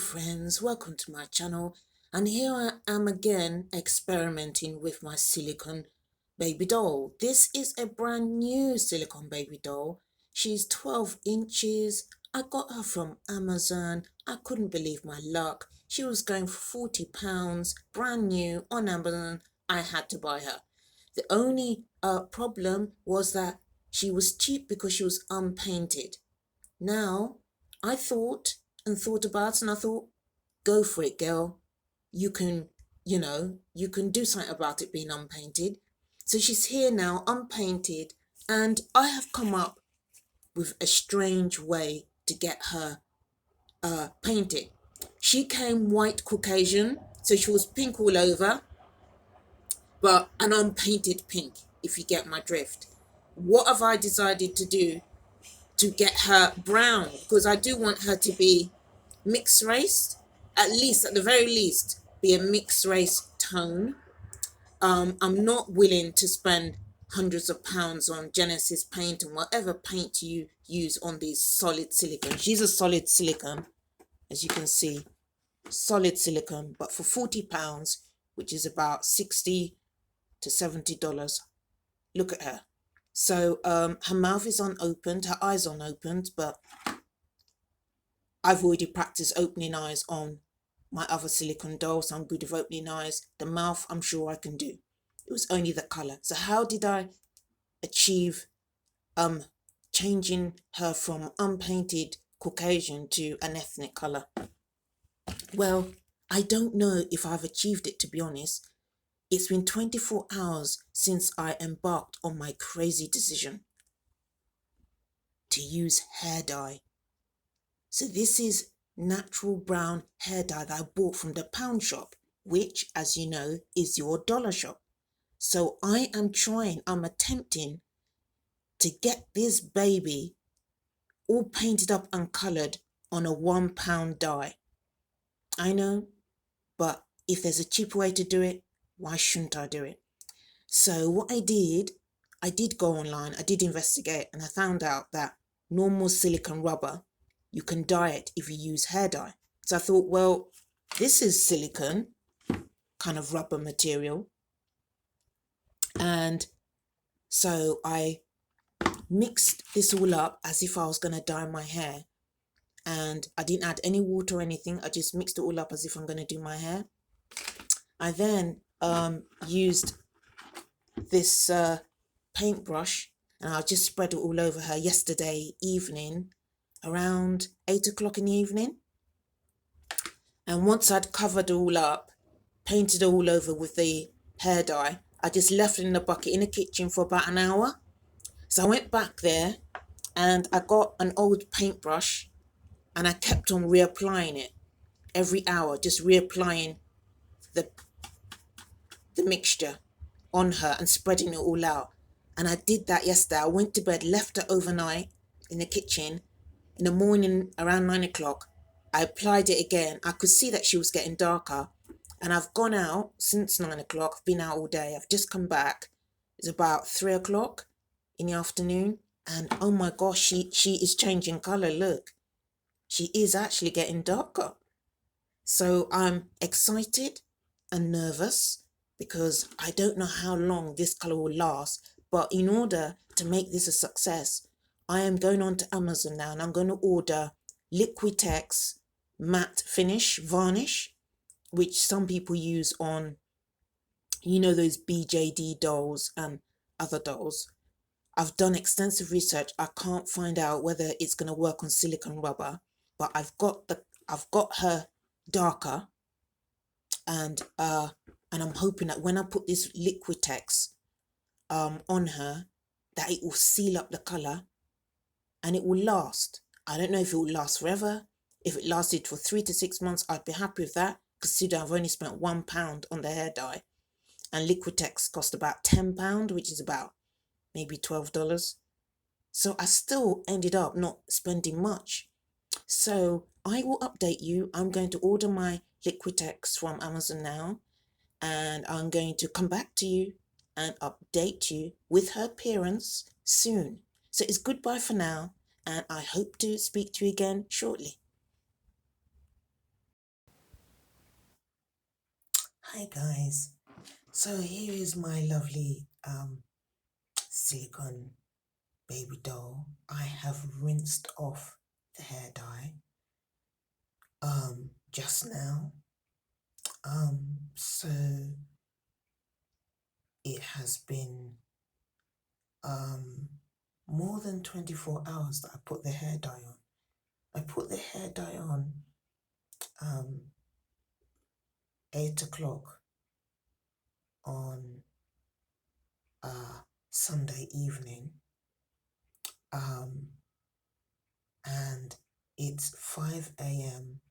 friends, welcome to my channel, and here I am again experimenting with my silicone baby doll. This is a brand new silicone baby doll. She's 12 inches. I got her from Amazon. I couldn't believe my luck. She was going for £40, brand new on Amazon. I had to buy her. The only problem was that she was cheap because she was unpainted. Now, I thought about it, and I thought, go for it, girl. You can, you can do something about it being unpainted. So she's here now, unpainted, and I have come up with a strange way to get her painted. She came white Caucasian, so she was pink all over, but an unpainted pink, if you get my drift. What have I decided to do to get her brown? Because I do want her to be mixed race, at the very least, be a mixed race tone. I'm not willing to spend hundreds of pounds on Genesis paint and whatever paint you use on these solid silicone. She's a solid silicone, as you can see, solid silicone, but for £40, which is about $60 to $70. Look at her. So her mouth is unopened, her eyes unopened, but I've already practiced opening eyes on my other silicone doll, so I'm good with opening eyes. The mouth, I'm sure I can do. It was only the colour. So how did I achieve changing her from unpainted Caucasian to an ethnic colour? Well, I don't know if I've achieved it, to be honest. It's been 24 hours since I embarked on my crazy decision to use hair dye. So this is natural brown hair dye that I bought from the pound shop, which, as you know, is your dollar shop. So I'm attempting to get this baby all painted up and coloured on a £1 dye. I know, but if there's a cheaper way to do it, why shouldn't I do it? So what I did go online, I did investigate, and I found out that normal silicone rubber, you can dye it if you use hair dye. So I thought, well, this is silicone, kind of rubber material. And so I mixed this all up as if I was going to dye my hair. And I didn't add any water or anything. I just mixed it all up as if I'm going to do my hair. I then used this paintbrush, and I just spread it all over her yesterday evening, around 8 o'clock in the evening. And once I'd covered it all up, painted it all over with the hair dye, I just left it in the bucket in the kitchen for about an hour. So I went back there and I got an old paintbrush, and I kept on reapplying it every hour, just reapplying the mixture on her and spreading it all out. And I did that yesterday. I went to bed, left it overnight in the kitchen. In the morning, around 9 o'clock, I applied it again. I could see that she was getting darker. And I've gone out since 9 o'clock. I've been out all day. I've just come back. It's about 3 o'clock in the afternoon. And oh my gosh, she is changing colour. Look, she is actually getting darker. So I'm excited and nervous because I don't know how long this colour will last. But in order to make this a success, I am going on to Amazon now, and I'm going to order Liquitex matte finish varnish, which some people use on, those BJD dolls and other dolls. I've done extensive research. I can't find out whether it's going to work on silicone rubber, but I've got her darker, and I'm hoping that when I put this Liquitex on her, that it will seal up the colour and it will last. I don't know if it will last forever. If it lasted for 3 to 6 months, I'd be happy with that, considering I've only spent £1 on the hair dye, and Liquitex cost about £10, which is about maybe $12. So I still ended up not spending much. So I will update you. I'm going to order my Liquitex from Amazon now, and I'm going to come back to you and update you with her appearance soon. So it's goodbye for now, and I hope to speak to you again shortly. Hi guys, so here is my lovely silicone baby doll. I have rinsed off the hair dye just now. So it has been more than 24 hours that I put the hair dye on. I put the hair dye on 8 o'clock on Sunday evening, and it's 5 a.m.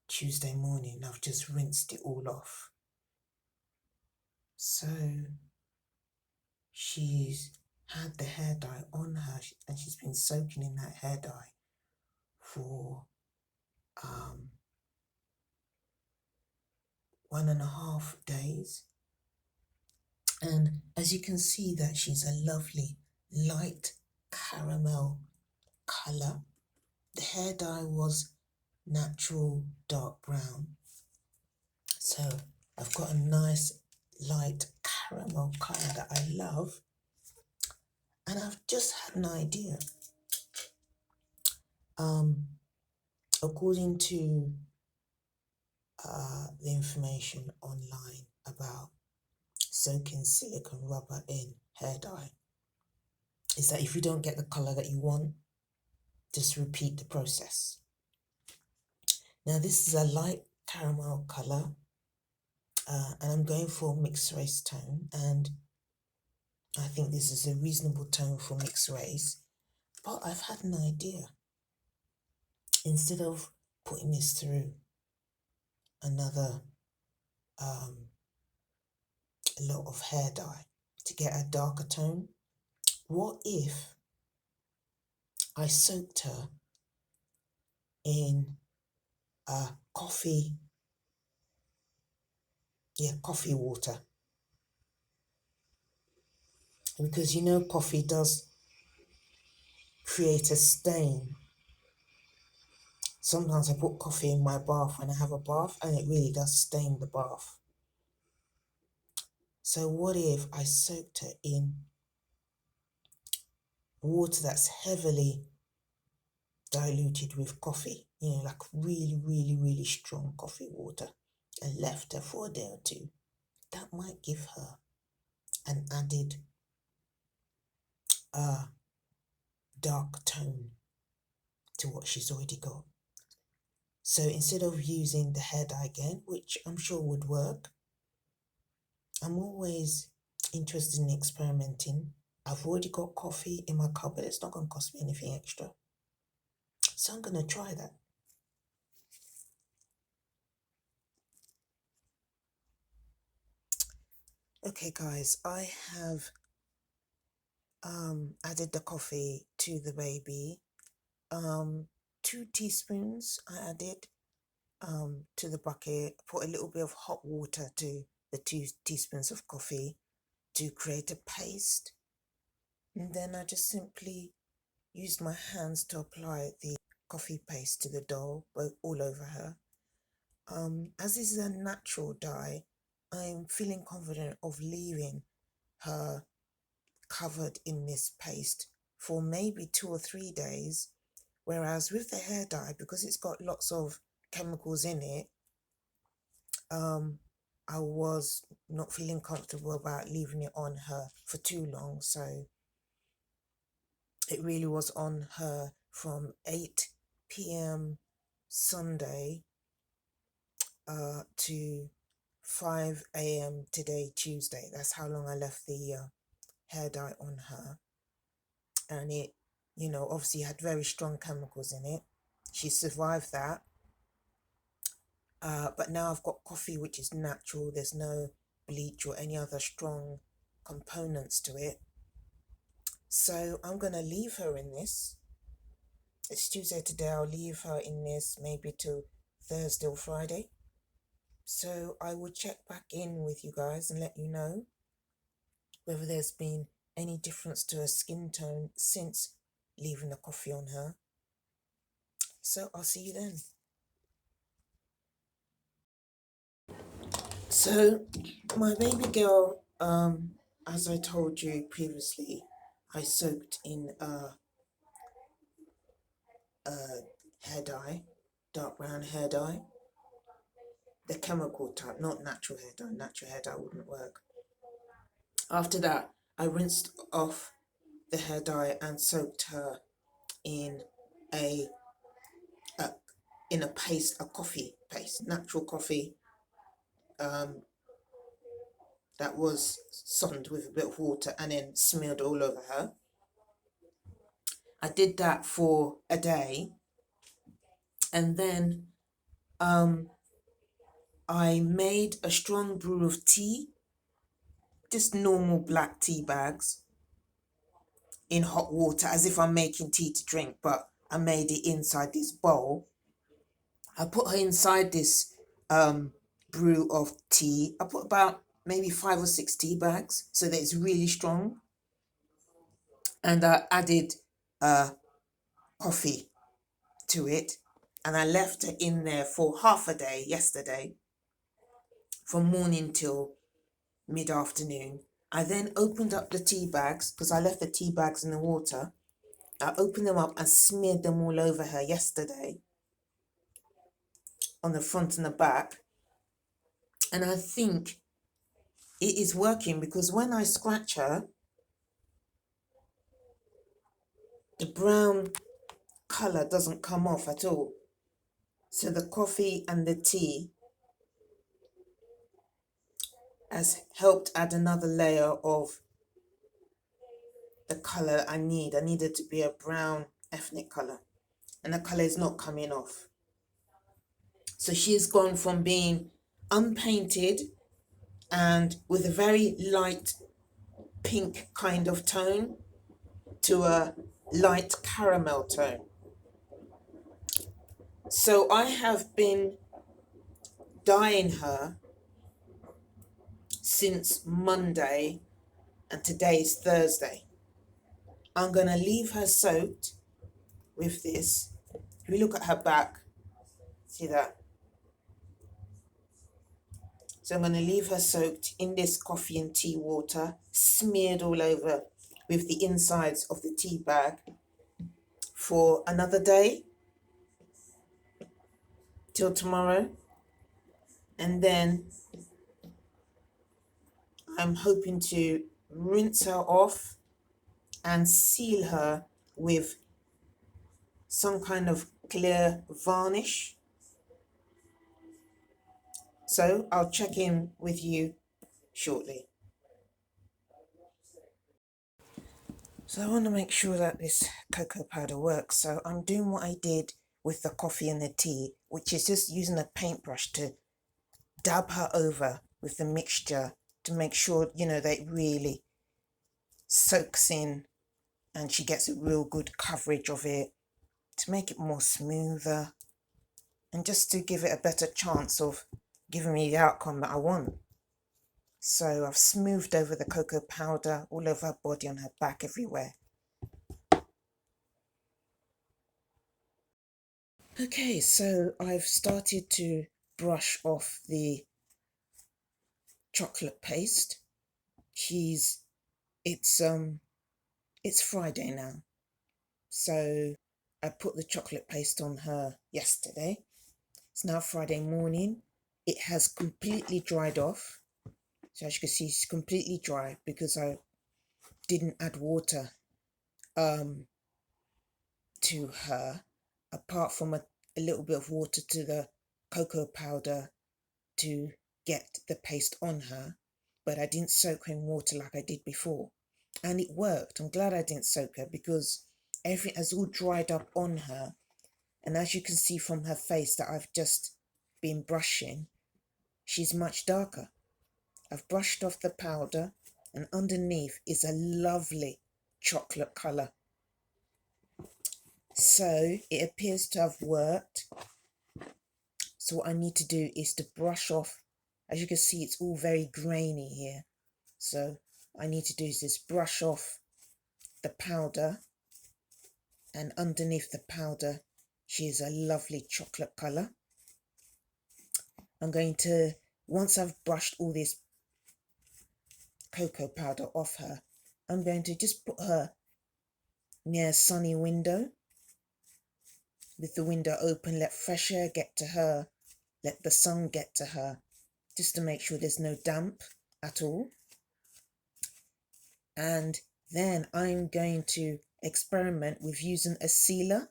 Tuesday morning. I've just rinsed it all off. So she's had the hair dye on her, and she's been soaking in that hair dye for 1.5 days. And as you can see, that she's a lovely light caramel color. The hair dye was natural dark brown, so I've got a nice light caramel color that I love. And I've just had an idea. According to the information online about soaking silicone rubber in hair dye, is that if you don't get the color that you want, just repeat the process. Now this is a light caramel color, and I'm going for mixed race tone, and I think this is a reasonable tone for mixed race. But I've had an idea. Instead of putting this through another lot of hair dye to get a darker tone, what if I soaked her in coffee water? Because you know coffee does create a stain. Sometimes I put coffee in my bath when I have a bath, and it really does stain the bath. So what if I soaked her in water that's heavily diluted with coffee, like really, really, really strong coffee water, and left her for a day or two? That might give her an added dark tone to what she's already got. So instead of using the hair dye again, which I'm sure would work, I'm always interested in experimenting. I've already got coffee in my cupboard. It's not going to cost me anything extra. So I'm going to try that. Okay guys, I have added the coffee to the baby. 2 teaspoons I added to the bucket. Put a little bit of hot water to the 2 teaspoons of coffee to create a paste. And then I just simply used my hands to apply the coffee paste to the doll, all over her. As this is a natural dye, I'm feeling confident of leaving her covered in this paste for maybe 2 or 3 days. Whereas with the hair dye, because it's got lots of chemicals in it, I was not feeling comfortable about leaving it on her for too long. So it really was on her from 8 p.m. Sunday to 5 a.m. today, Tuesday. That's how long I left the hair dye on her. And it, obviously had very strong chemicals in it. She survived that. But now I've got coffee, which is natural. There's no bleach or any other strong components to it. So I'm going to leave her in this. It's Tuesday today. I'll leave her in this maybe till Thursday or Friday. So I will check back in with you guys and let you know whether there's been any difference to her skin tone since leaving the coffee on her. So I'll see you then. So my baby girl, as I told you previously, I soaked in hair dye, dark brown hair dye, the chemical type, not natural hair dye. Natural hair dye wouldn't work. After that, I rinsed off the hair dye and soaked her in a, a paste, a coffee paste, natural coffee, that was softened with a bit of water and then smeared all over her. I did that for a day, and then I made a strong brew of tea, just normal black tea bags, in hot water as if I'm making tea to drink, but I made it inside this bowl. I put her inside this brew of tea. I put about maybe 5 or 6 tea bags so that it's really strong. And I added coffee to it. And I left her in there for half a day yesterday, from morning till mid-afternoon. I then opened up the tea bags because I left the tea bags in the water. I opened them up and smeared them all over her yesterday, on the front and the back. And I think it is working because when I scratch her, the brown colour doesn't come off at all. So the coffee and the tea has helped add another layer of the colour I need. I need it to be a brown ethnic colour, and the colour is not coming off. So she's gone from being unpainted and with a very light pink kind of tone to a light caramel tone. So I have been dyeing her since Monday, and today is Thursday. I'm going to leave her soaked with this. If we look at her back, see that? So I'm going to leave her soaked in this coffee and tea water, smeared all over with the insides of the tea bag, for another day till tomorrow. And then I'm hoping to rinse her off and seal her with some kind of clear varnish. So I'll check in with you shortly. So I want to make sure that this cocoa powder works. So I'm doing what I did with the coffee and the tea, which is just using a paintbrush to dab her over with the mixture to make sure, that it really soaks in and she gets a real good coverage of it, to make it more smoother and just to give it a better chance of giving me the outcome that I want. So I've smoothed over the cocoa powder all over her body, on her back, everywhere. Okay, so I've started to brush off the chocolate paste. It's Friday now, so I put the chocolate paste on her yesterday. It's now Friday morning. It has completely dried off. So as you can see, it's completely dry because I didn't add water to her, apart from a little bit of water to the cocoa powder to get the paste on her. But I didn't soak her in water like I did before. And it worked. I'm glad I didn't soak her because everything has all dried up on her. And as you can see from her face that I've just been brushing, she's much darker. I've brushed off the powder and underneath is a lovely chocolate colour. So it appears to have worked. So what I need to do is to brush off. As you can see, it's all very grainy here. So I need to do is just brush off the powder, and underneath the powder, she is a lovely chocolate colour. I'm going to Once I've brushed all this cocoa powder off her, I'm going to just put her near a sunny window, with the window open, let fresh air get to her, let the sun get to her, just to make sure there's no damp at all. And then I'm going to experiment with using a sealer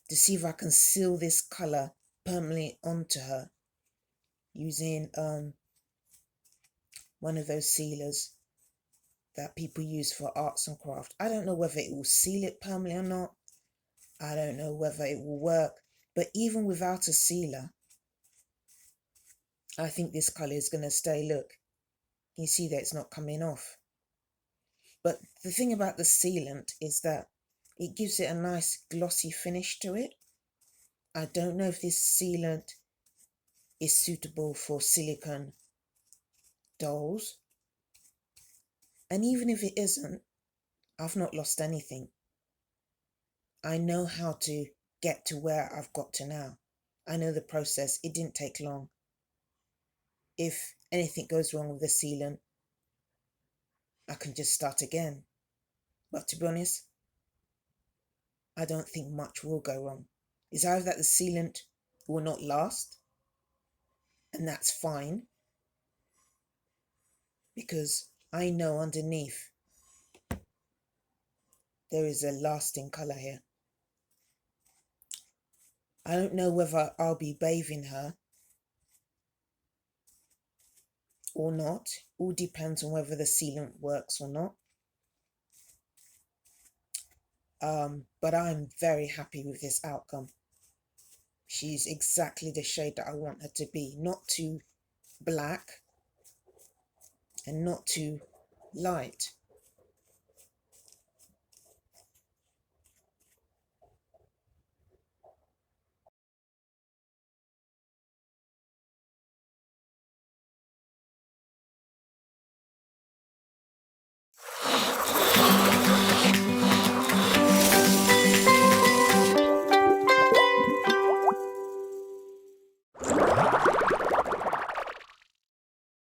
to see if I can seal this colour permanently onto her using one of those sealers that people use for arts and craft. I don't know whether it will seal it permanently or not. I don't know whether it will work, but even without a sealer, I think this colour is going to stay. Look, you see that it's not coming off. But the thing about the sealant is that it gives it a nice glossy finish to it. I don't know if this sealant is suitable for silicone dolls. And even if it isn't, I've not lost anything. I know how to get to where I've got to now. I know the process. It didn't take long. If anything goes wrong with the sealant, I can just start again. But to be honest, I don't think much will go wrong. It's either that the sealant will not last, and that's fine, because I know underneath there is a lasting colour here. I don't know whether I'll be bathing her or not. All depends on whether the sealant works or not. But I'm very happy with this outcome. She's exactly the shade that I want her to be. Not too black and not too light.